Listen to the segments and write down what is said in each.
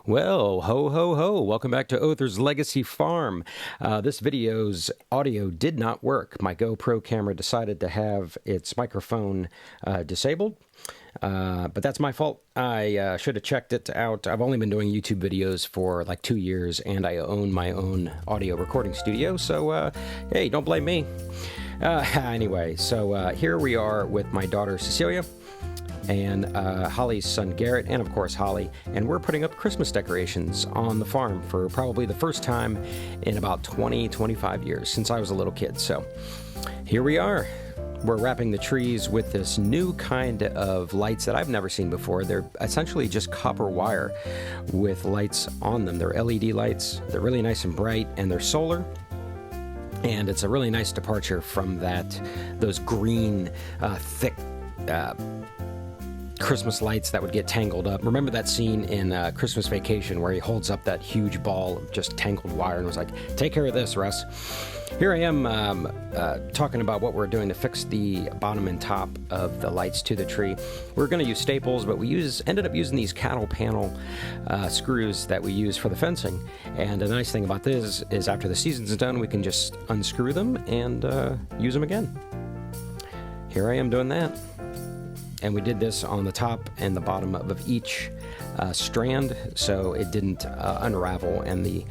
Well, ho, ho, ho. Welcome back to Other's Legacy Farm. This video's audio did not work. My GoPro camera decided to have its microphone disabled, but that's my fault. I should have checked it out. I've only been doing YouTube videos for like 2 years, and I own my own audio recording studio, so hey, don't blame me. Anyway, so here we are with my daughter Cecelia and Holly's son Garrett, and of course Holly, and we're putting up Christmas decorations on the farm for probably the first time in about 25 years, since I was a little kid. So here we are. We're wrapping the trees with this new kind of lights that I've never seen before. They're essentially just copper wire with lights on them. They're LED lights. They're really nice and bright, and they're solar. And it's a really nice departure from those green, thick Christmas lights that would get tangled up. Remember that scene in Christmas Vacation where he holds up that huge ball of just tangled wire and was like, take care of this, Russ. Here I am talking about what we're doing to fix the bottom and top of the lights to the tree. We're going to use staples, but we ended up using these cattle panel screws that we use for the fencing. And the nice thing about this is after the season's done, we can just unscrew them and use them again. Here I am doing that. And we did this on the top and the bottom of each strand, so it didn't unravel, and the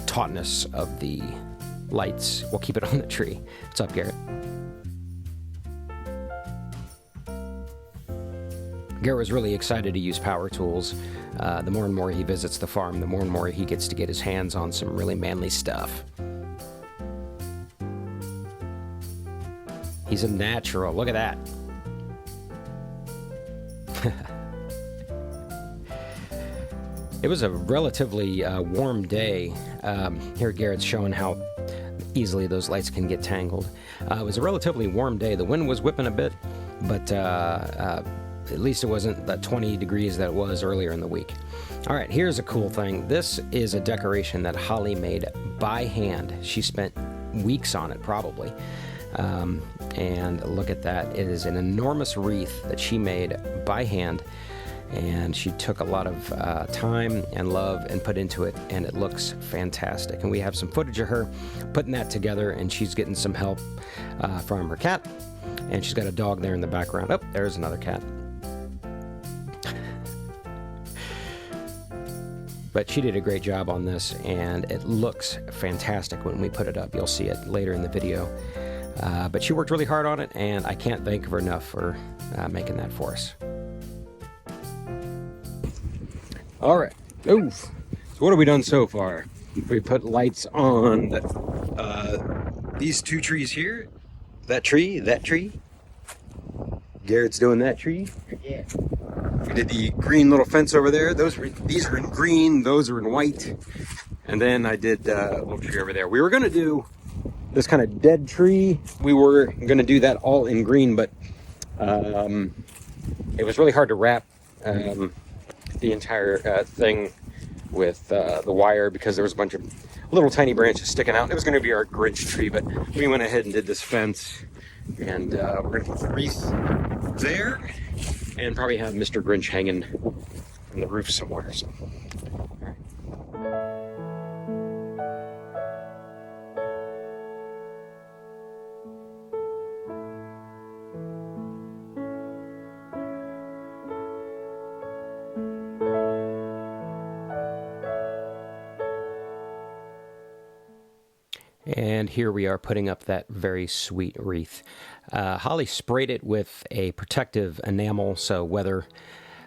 tautness of the lights will keep it on the tree. What's up, Garrett? Garrett was really excited to use power tools. The more and more he visits the farm, the more and more he gets to get his hands on some really manly stuff. He's a natural. Look at that. It was a relatively warm day. Here Garrett's showing how easily those lights can get tangled. It was a relatively warm day. The wind was whipping a bit, but at least it wasn't the 20 degrees that it was earlier in the week. All right, here's a cool thing. This is a decoration that Holly made by hand. She spent weeks on it, probably. And look at that. It is an enormous wreath that she made by hand, and she took a lot of time and love and put into it, and it looks fantastic. And we have some footage of her putting that together, and she's getting some help from her cat, and she's got a dog there in the background. Oh, there's another cat. But she did a great job on this, and it looks fantastic when we put it up. You'll see it later in the video. But she worked really hard on it, and I can't thank her enough for making that for us. All right. Oof. So what have we done so far? We put lights on these two trees here. That tree. Garrett's doing that tree. Yeah. We did the green little fence over there. These are in green. Those are in white. And then I did a little tree over there. We were going to do this kind of dead tree. We were going to do that all in green, but it was really hard to wrap the entire thing with the wire because there was a bunch of little tiny branches sticking out. It was going to be our Grinch tree, but we went ahead and did this fence, and we're going to put the wreath there and probably have Mr. Grinch hanging from the roof somewhere. So. All right. And here we are putting up that very sweet wreath. Holly sprayed it with a protective enamel so weather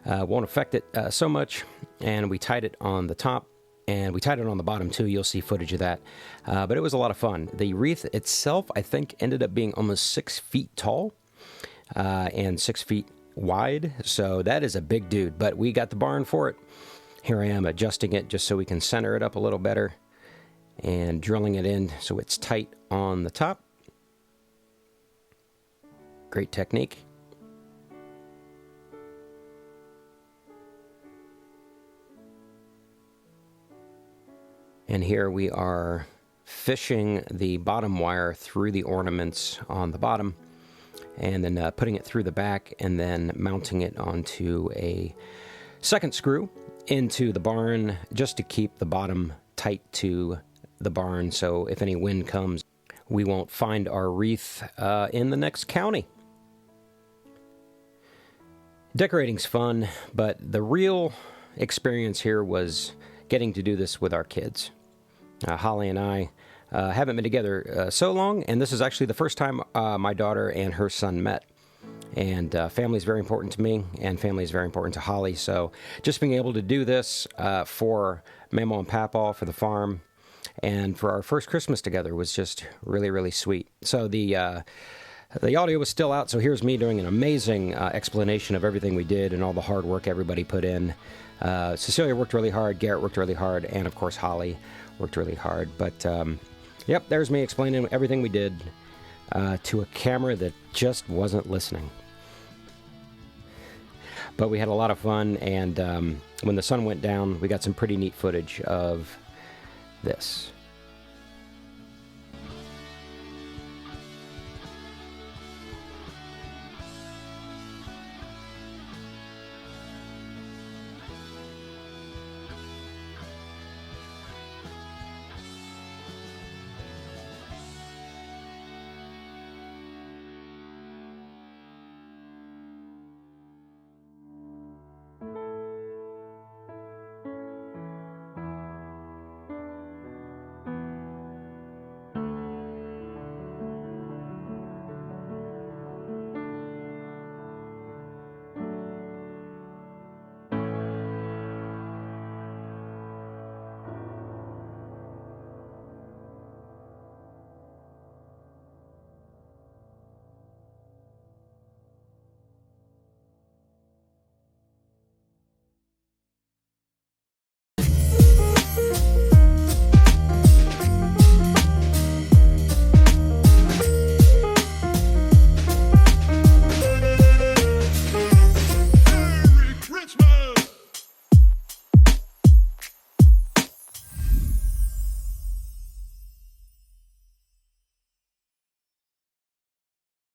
won't affect it so much. And we tied it on the top, and we tied it on the bottom too. You'll see footage of that. But it was a lot of fun. The wreath itself, I think, ended up being almost 6 feet tall and 6 feet wide. So that is a big dude, but we got the barn for it. Here I am adjusting it just so we can center it up a little better, and drilling it in so it's tight on the top. Great technique. And here we are fishing the bottom wire through the ornaments on the bottom, and then putting it through the back, and then mounting it onto a second screw into the barn just to keep the bottom tight to the barn, so if any wind comes, we won't find our wreath in the next county. Decorating's fun, but the real experience here was getting to do this with our kids. Holly and I haven't been together so long, and this is actually the first time my daughter and her son met. And family is very important to me, and family is very important to Holly. So just being able to do this for Mamo and Papaw, for the farm, and for our first Christmas together was just really, really sweet. So the audio was still out, so here's me doing an amazing explanation of everything we did and all the hard work everybody put in. Cecelia worked really hard, Garrett worked really hard, and of course Holly worked really hard. But yep, there's me explaining everything we did to a camera that just wasn't listening. But we had a lot of fun, and when the sun went down, we got some pretty neat footage of this.